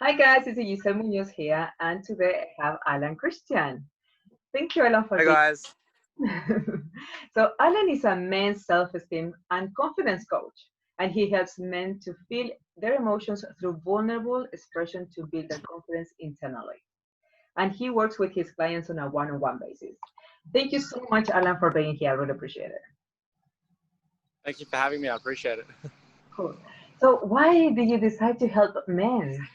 Hi guys, it's Gisell Munoz here, and today I have Allan Christian. Thank you, Allan, for Hey being. guys. So Allan is a men's self-esteem and confidence coach, and he helps men to feel their emotions through vulnerable expression to build their confidence internally. And he works with his clients on a one-on-one basis. Thank you so much, Allan, for being here. I really appreciate it. Thank you for having me. I appreciate it. Cool. So why did you decide to help men?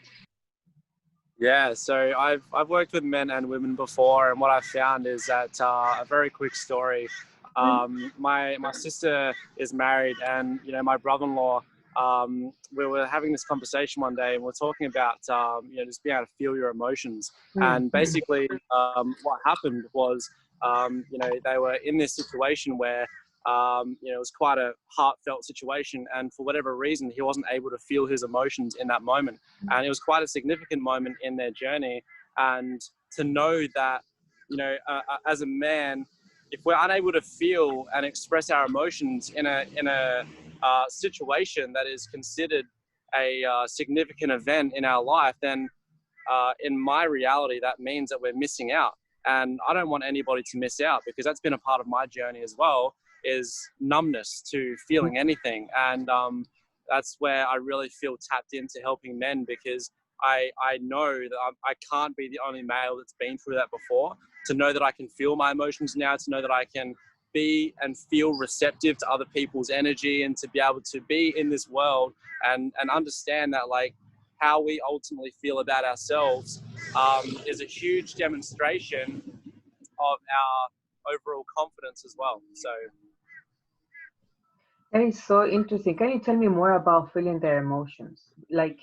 Yeah, so I've worked with men and women before, and what I found is that a very quick story. My sister is married, and my brother-in-law. We were having this conversation one day, and we're talking about just being able to feel your emotions. And basically, what happened was they were in this situation where it was quite a heartfelt situation, and for whatever reason, he wasn't able to feel his emotions in that moment. And it was quite a significant moment in their journey. And to know that, as a man, if we're unable to feel and express our emotions in a situation that is considered a significant event in our life, then in my reality, that means that we're missing out. And I don't want anybody to miss out, because that's been a part of my journey as well, is numbness to feeling anything. And that's where I really feel tapped into helping men, because I know that I can't be the only male that's been through that before. To know that I can feel my emotions now, to know that I can be and feel receptive to other people's energy, and to be able to be in this world and understand that, like, how we ultimately feel about ourselves is a huge demonstration of our overall confidence as well. So That is so interesting. Can you tell me more about feeling their emotions? Like,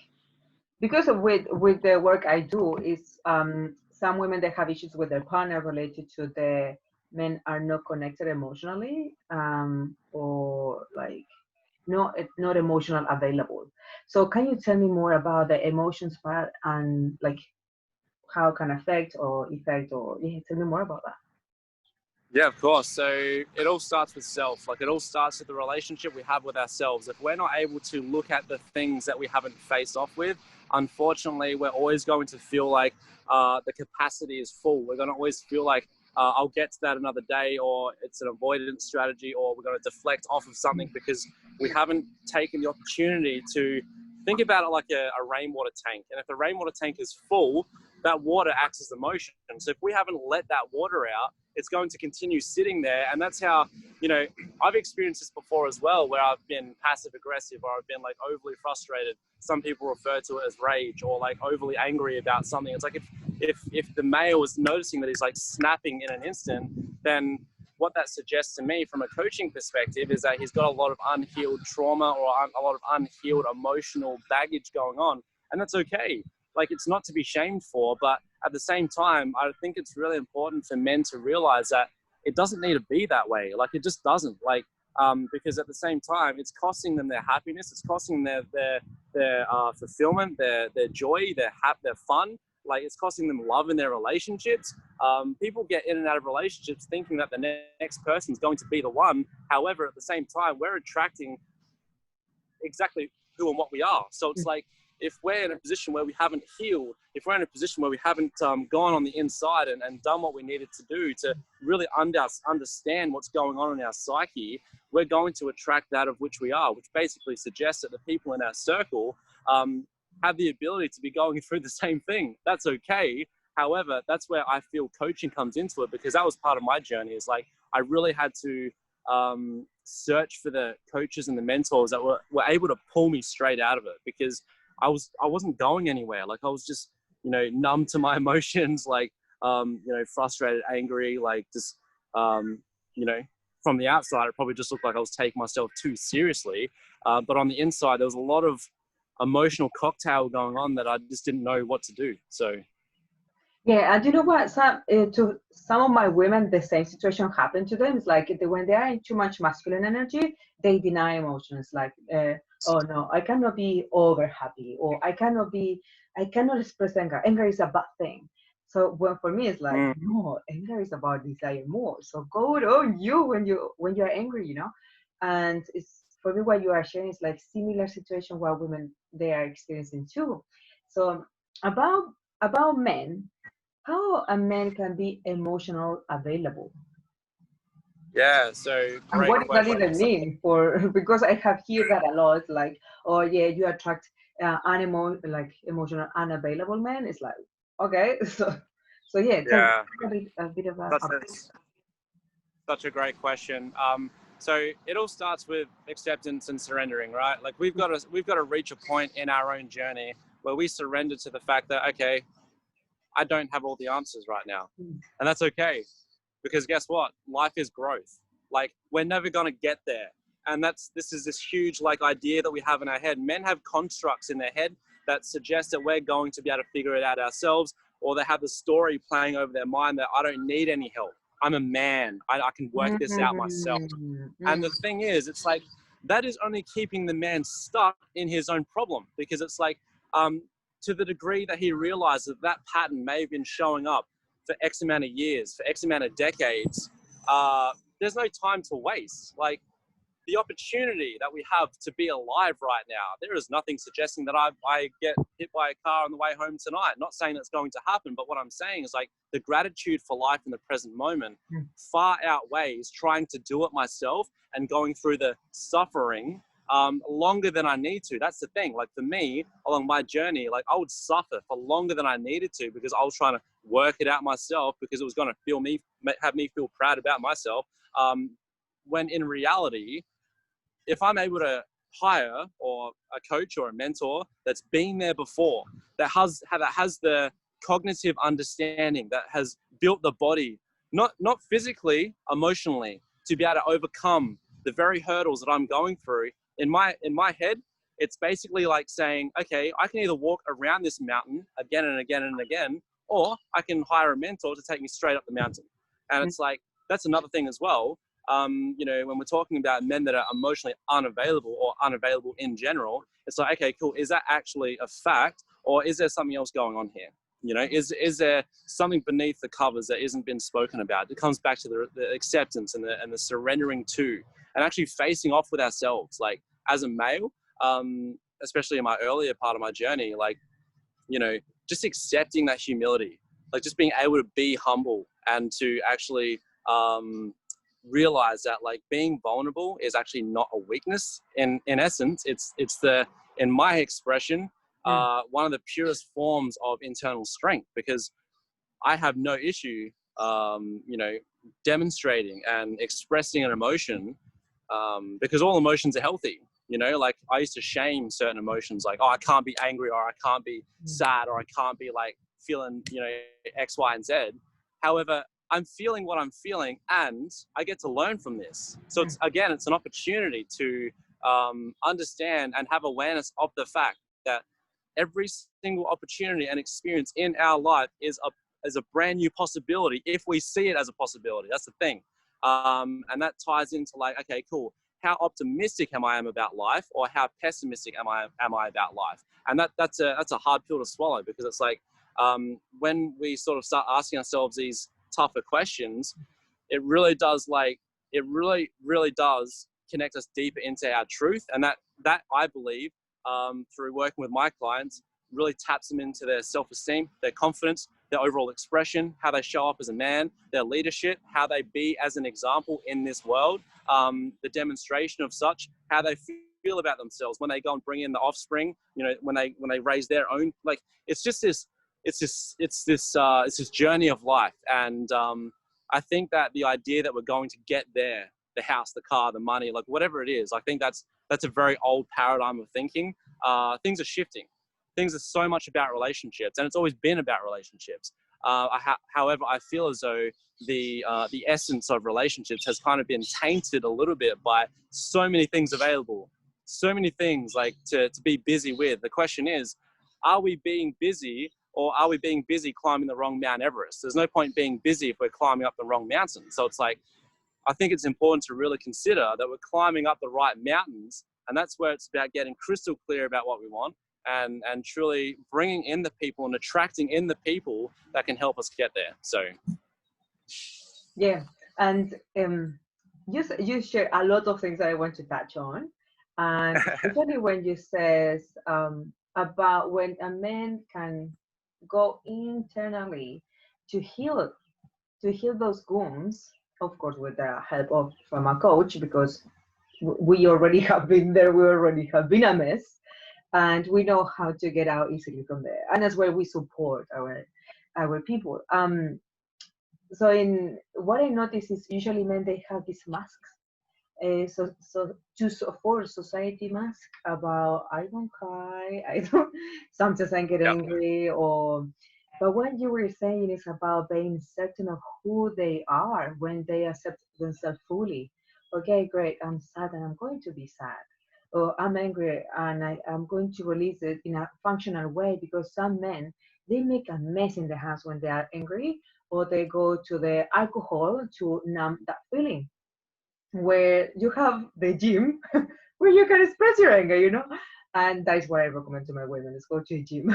because of with the work I do, is some women that have issues with their partner related to the men are not connected emotionally, or like not emotional available. So can you tell me more about the emotions part and like how it can affect or effect, or yeah, tell me more about that. yeah, of course. So it all starts with self. Like, it all starts with the relationship we have with ourselves. If we're not able to look at the things that we haven't faced off with, unfortunately, we're always going to feel like the capacity is full. We're going to always feel like I'll get to that another day, or it's an avoidance strategy, or we're going to deflect off of something because we haven't taken the opportunity to think about it like a rainwater tank. And if the rainwater tank is full, that water acts as the motion. So if we haven't let that water out, it's going to continue sitting there. And that's how, I've experienced this before as well, where I've been passive aggressive, or I've been like overly frustrated. Some people refer to it as rage, or like overly angry about something. It's like if the male is noticing that he's like snapping in an instant, then what that suggests to me from a coaching perspective is that he's got a lot of unhealed trauma, or a lot of unhealed emotional baggage going on. And that's okay. Like, it's not to be shamed for, but at the same time, I think it's really important for men to realize that it doesn't need to be that way. Like, it just doesn't. Like, because at the same time, it's costing them their happiness, it's costing their fulfillment, their joy, their fun. Like, it's costing them love in their relationships. People get in and out of relationships thinking that the next person is going to be the one. However, at the same time, we're attracting exactly who and what we are. So it's like, if we're in a position where we haven't healed, if we're in a position where we haven't gone on the inside and done what we needed to do to really understand what's going on in our psyche, we're going to attract that of which we are, which basically suggests that the people in our circle have the ability to be going through the same thing. That's okay. However, that's where I feel coaching comes into it, because that was part of my journey. Is like, I really had to search for the coaches and the mentors that were able to pull me straight out of it, because I wasn't going anywhere. Like, I was just, numb to my emotions, like, frustrated, angry, like, just, from the outside, it probably just looked like I was taking myself too seriously. But on the inside, there was a lot of emotional cocktail going on that I just didn't know what to do. So. Yeah, and you know what? To some of my women, the same situation happened to them. It's like when they are in too much masculine energy, they deny emotions. Like, oh no, I cannot be over happy, or I cannot express anger. Anger is a bad thing. So for me, it's like, no, anger is about desire more. So go on you when you're angry, And it's for me, what you are sharing is like similar situation where women they are experiencing too. So about about men, how a man can be emotional available. Yeah, so And great what does that question. even mean for, because I have heard that a lot, like, oh yeah, you attract animal, like emotional unavailable men. It's like, okay, so yeah, tell me Yeah, a bit about. that's such a great question. So it all starts with acceptance and surrendering, right? Like we've got to reach a point in our own journey where we surrender to the fact that, okay, I don't have all the answers right now, Mm, and that's okay, because guess what? Life is growth. Like we're never gonna get there, and this is this huge like idea that we have in our head. Men have constructs in their head that suggest that we're going to be able to figure it out ourselves, or they have the story playing over their mind that I don't need any help. I'm a man. I can work this out myself. mm, And mm, the thing is, it's like that is only keeping the man stuck in his own problem, because it's like um, to the degree that he realizes that that pattern may have been showing up for X amount of years, for X amount of decades, there's no time to waste. Like the opportunity that we have to be alive right now, there is nothing suggesting that I get hit by a car on the way home tonight. Not saying that's going to happen, but what I'm saying is like the gratitude for life in the present moment mm, far outweighs trying to do it myself and going through the suffering longer than I need to. That's the thing. Like for me, along my journey, like I would suffer for longer than I needed to because I was trying to work it out myself because it was going to have me feel proud about myself. Um, when in reality, if I'm able to hire or a coach or a mentor that's been there before, that has the cognitive understanding, that has built the body, not physically, emotionally, to be able to overcome the very hurdles that I'm going through. In my head, it's basically like saying, okay, I can either walk around this mountain again and again and again, or I can hire a mentor to take me straight up the mountain. And mm, it's like that's another thing as well. When we're talking about men that are emotionally unavailable or unavailable in general, it's like, okay, cool. Is that actually a fact, or is there something else going on here? Is there something beneath the covers that isn't been spoken about? It comes back to the acceptance and the surrendering to, and actually facing off with ourselves. Like as a male, especially in my earlier part of my journey, like you know, just accepting that humility, like just being able to be humble and to actually realize that like being vulnerable is actually not a weakness. In essence, it's the in my expression mm, one of the purest forms of internal strength, because I have no issue, demonstrating and expressing an emotion, because all emotions are healthy. Like I used to shame certain emotions, like, oh, I can't be angry, or I can't be mm, sad, or I can't be like feeling, X, Y, and Z. However, I'm feeling what I'm feeling, and I get to learn from this. So mm, it's an opportunity to understand and have awareness of the fact that every single opportunity and experience in our life is a brand new possibility if we see it as a possibility. That's the thing. And that ties into like, okay, cool. How optimistic am I about life, or how pessimistic am I about life? And that's a hard pill to swallow, because it's like when we sort of start asking ourselves these tougher questions, it really does connect us deeper into our truth, and that I believe, through working with my clients, really taps them into their self-esteem, their confidence, their overall expression, how they show up as a man, their leadership, how they be as an example in this world, the demonstration of such, how they feel about themselves when they go and bring in the offspring, when they raise their own. Like it's this journey of life. And I think that the idea that we're going to get there, the house, the car, the money, like whatever it is, I think that's a very old paradigm of thinking. Things are shifting. Things are so much about relationships, and it's always been about relationships. However, I feel as though the essence of relationships has kind of been tainted a little bit by so many things available, so many things like to be busy with. The question is, are we being busy, or are we being busy climbing the wrong Mount Everest? There's no point being busy if we're climbing up the wrong mountain. So it's like, I think it's important to really consider that we're climbing up the right mountains, and that's where it's about getting crystal clear about what we want, and truly bringing in the people and attracting in the people that can help us get there. So yeah, and you share a lot of things that I want to touch on, and especially when you says about when a man can go internally to heal those wounds, of course with the help of from a coach, because we already have been there, we already have been a mess, and we know how to get out easily from there. And that's where we support our people. So in what I notice is usually men, they have these masks, for society mask about I don't cry, I don't, sometimes I get Yep. angry, or but what you were saying is about being certain of who they are when they accept themselves fully. Okay, great, I'm sad and I'm going to be sad, or I'm angry and I'm going to release it in a functional way, because some men, they make a mess in the house when they are angry, or they go to the alcohol to numb that feeling, where you have the gym where you can express your anger, and that's what I recommend to my women, is go to a gym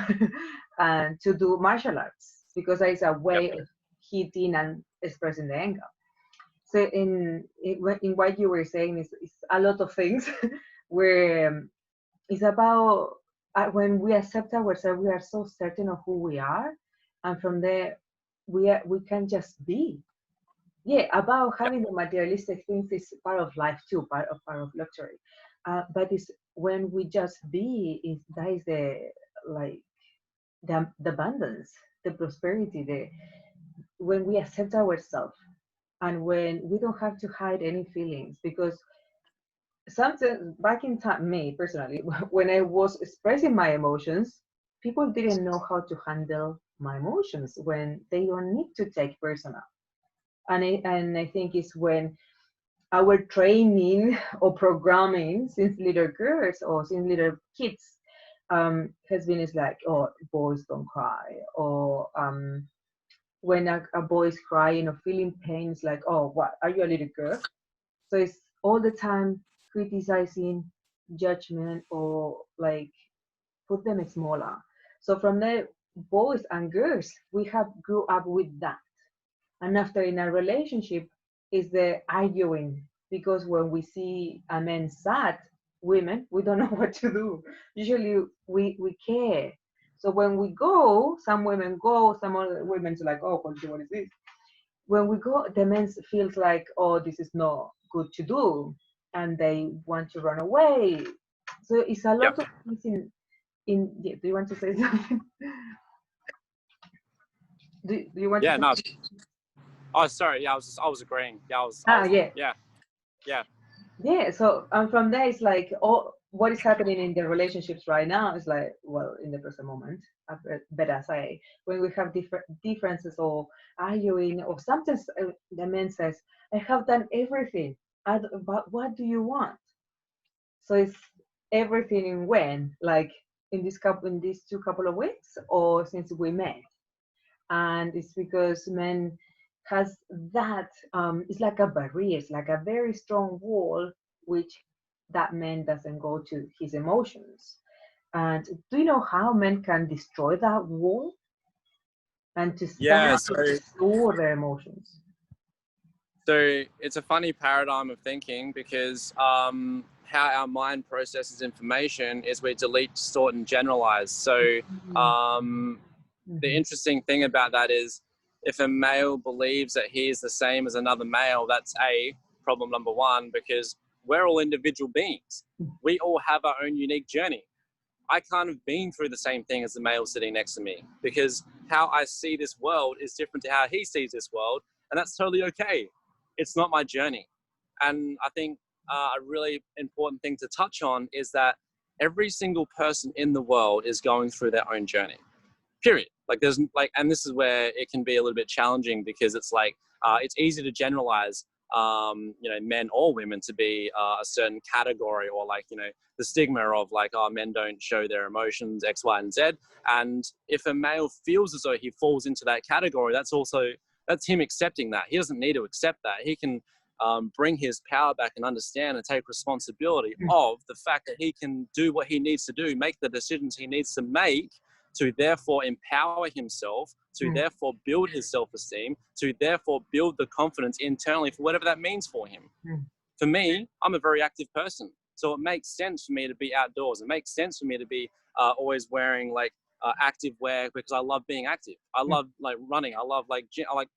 and to do martial arts, because it's a Yep. way of heating and expressing the anger. So in what you were saying is a lot of things where it's about when we accept ourselves, we are so certain of who we are, and from there we can just be. Yeah, about Yep. having the materialistic things is part of life too, part of luxury, but it's when we just be, is that is the, like, the abundance, the prosperity, the when we accept ourselves, and when we don't have to hide any feelings, because sometimes back in time, me personally, when I was expressing my emotions, people didn't know how to handle my emotions when they don't need to take personal. And I think it's when our training or programming since little girls or since little kids has been, is like, oh, boys don't cry, or when a boy is crying or feeling pain, it's like, oh, what, are you a little girl? So it's all the time criticizing, judgment, or like put them smaller. So from there, boys and girls, we have grew up with that. And after in a relationship is the arguing, because when we see a man sad, women, we don't know what to do. Usually we care. So when we go, some women go, some other women's like, oh, what is this? When we go, the men feels like, oh, this is not good to do, and they want to run away. So it's a Yep. lot of things in. Yeah, do you want to say something? Do you want to Yeah. say? No. Oh, sorry. Yeah, I was agreeing. Yeah, Yeah. yeah. Yeah. Yeah, so from there it's like, all what is happening in the relationships right now is like, well, in the present moment, better say, when we have different differences or arguing, or sometimes the man says, I have done everything, but what do you want? So it's everything in when, like, in these two couple of weeks, or since we met. And it's because men has that, it's like a barrier, it's like a very strong wall, which that man doesn't go to his emotions. And do you know how men can destroy that wall and to Yeah. start to explore their emotions? So it's a funny paradigm of thinking because how our mind processes information is we delete, distort, and generalize. So Mhm. um, the Mhm. interesting thing about that is if a male believes that he is the same as another male, that's a problem number one, because we're all individual beings. We all have our own unique journey. I can't have been through the same thing as the male sitting next to me, because how I see this world is different to how he sees this world, and that's totally okay. It's not my journey. And I think a really important thing to touch on is that every single person in the world is going through their own journey, period. Like there's like, and this is where it can be a little bit challenging, because it's like it's easy to generalize men or women to be a certain category, or like the stigma of like, oh, men don't show their emotions, X, Y, and Z. And if a male feels as though he falls into that category, that's him accepting that. He doesn't need to accept that. He can bring his power back and understand and take responsibility of the fact that he can do what he needs to do, make the decisions he needs to make, to therefore empower himself, to Mm. therefore build his self-esteem, to therefore build the confidence internally for whatever that means for him. Mm. For me, I'm a very active person. So it makes sense for me to be outdoors. It makes sense for me to be always wearing like active wear because I love being active. I love like running. I love like gym. I like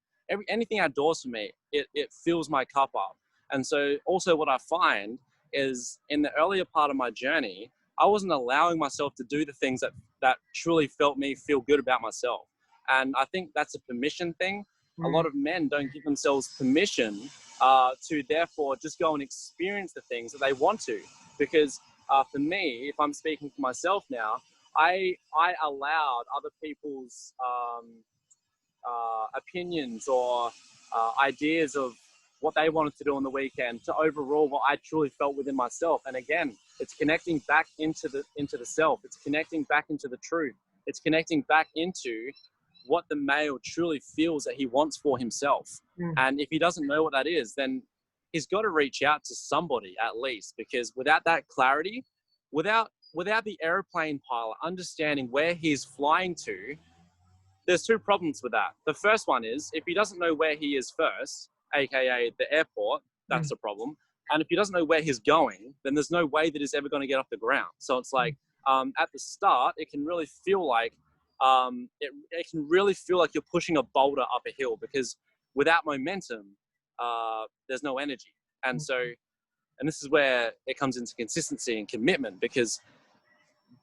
anything outdoors for me. It fills my cup up. And so also what I find is in the earlier part of my journey, I wasn't allowing myself to do the things that truly felt me feel good about myself. And I think that's a permission thing. A lot of men don't give themselves permission to therefore just go and experience the things that they want to. Because for me, if I'm speaking for myself now, I allowed other people's opinions or ideas of what they wanted to do on the weekend to overrule what I truly felt within myself. And again, it's connecting back into the self. It's connecting back into the truth. It's connecting back into what the male truly feels that he wants for himself. And if he doesn't know what that is, then he's got to reach out to somebody at least, because without that clarity, without the airplane pilot understanding where he's flying to, there's two problems with that. The first one is if he doesn't know where he is first, aka the airport, that's a problem. And if he doesn't know where he's going, then there's no way that he's ever going to get off the ground. So it's like at the start, it can really feel like you're pushing a boulder up a hill, because without momentum, there's no energy. And so, and this is where it comes into consistency and commitment, because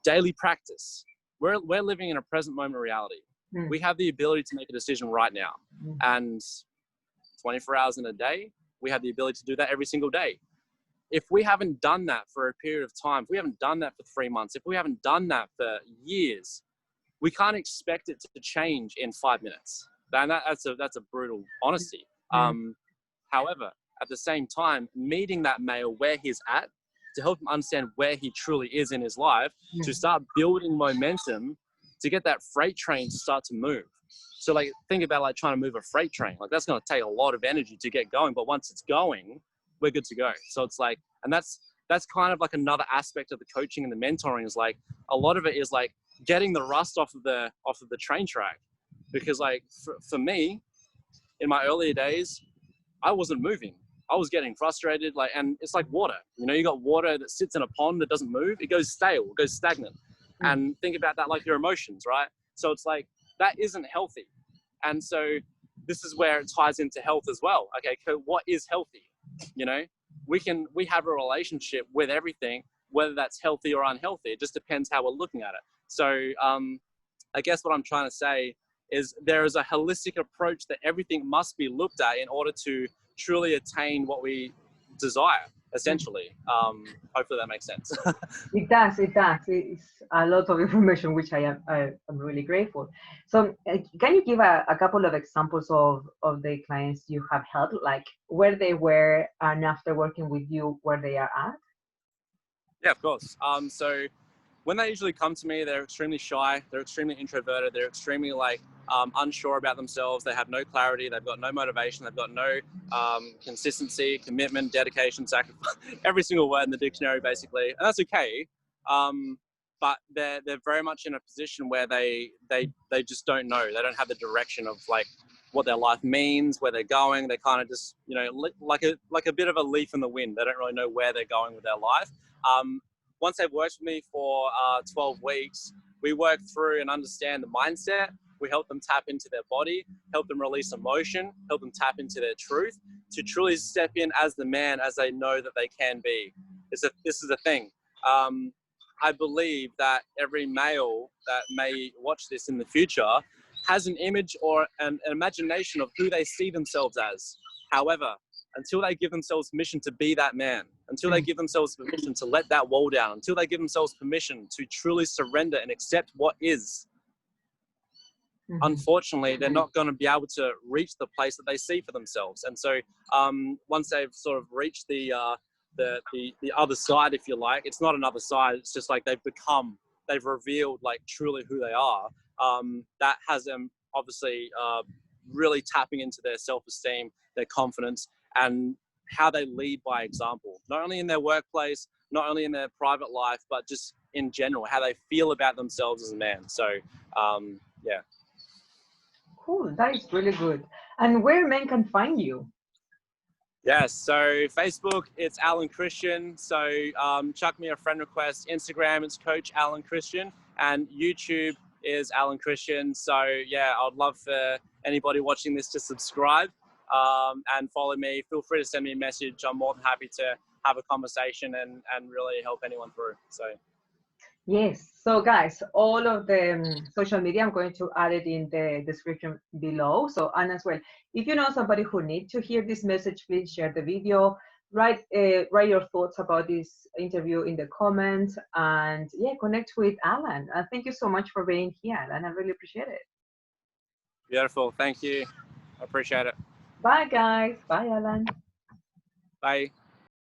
daily practice, we're living in a present moment reality. We have the ability to make a decision right now. And 24 hours in a day, we have the ability to do that every single day. If we haven't done that for a period of time, if we haven't done that for 3 months, if we haven't done that for years, we can't expect it to change in 5 minutes. And that's a brutal honesty. However, at the same time, meeting that male where he's at to help him understand where he truly is in his life, to start building momentum, to get that freight train to start to move. So like, think about like trying to move a freight train. Like that's going to take a lot of energy to get going, but once it's going, we're good to go. So it's like, and that's kind of like another aspect of the coaching and the mentoring, is like, a lot of it is like getting the rust off of the train track. Because like for me, in my earlier days, I wasn't moving. I was getting frustrated, like, and it's like water. You know, you got water that sits in a pond that doesn't move. It goes stale, it goes stagnant. And think about that like your emotions, right? So it's like, that isn't healthy. And so this is where it ties into health as well. Okay, so what is healthy? You know, we have a relationship with everything, whether that's healthy or unhealthy. It just depends how we're looking at it. So I guess what I'm trying to say is there is a holistic approach that everything must be looked at in order to truly attain what we desire, essentially. Hopefully that makes sense. It does. It's a lot of information, which I'm really grateful. So can you give a couple of examples of the clients you have helped, like where they were and after working with you, where they are at? Yeah, of course. So when they usually come to me, they're extremely shy, they're extremely introverted, they're extremely like unsure about themselves, they have no clarity, they've got no motivation, they've got no consistency, commitment, dedication, sacrifice, every single word in the dictionary basically, and that's okay. But they're very much in a position where they just don't know, they don't have the direction of like what their life means, where they're going. They kind of just, you know, like a bit of a leaf in the wind. They don't really know where they're going with their life. Once they've worked with me for 12 weeks, we work through and understand the mindset. We help them tap into their body, help them release emotion, help them tap into their truth to truly step in as the man, as they know that they can be. This is the thing. I believe that every male that may watch this in the future has an image or an imagination of who they see themselves as. However, until they give themselves permission to be that man, until they give themselves permission to let that wall down, until they give themselves permission to truly surrender and accept what is, unfortunately, they're not going to be able to reach the place that they see for themselves. And so once they've sort of reached the other side, if you like, it's not another side. It's just like they've revealed like truly who they are. That has them obviously really tapping into their self-esteem, their confidence, and how they lead by example, not only in their workplace, not only in their private life, but just in general, how they feel about themselves as a man. So, yeah. Cool, that is really good. And where men can find you? Yes, so Facebook, it's Allan Christian. So chuck me a friend request. Instagram, it's Coach Allan Christian. And YouTube, is Allan Christian. So yeah, I'd love for anybody watching this to subscribe and follow me. Feel free to send me a message. I'm more than happy to have a conversation and really help anyone through. So Yes. So guys, all of the social media, I'm going to add it in the description below. So, and as well, if you know somebody who needs to hear this message, please share the video. Write your thoughts about this interview in the comments, and yeah, connect with Allan. Thank you so much for being here, Allan. I really appreciate it. beautiful. Thank you. I appreciate it. Bye, guys. Bye, Allan. Bye.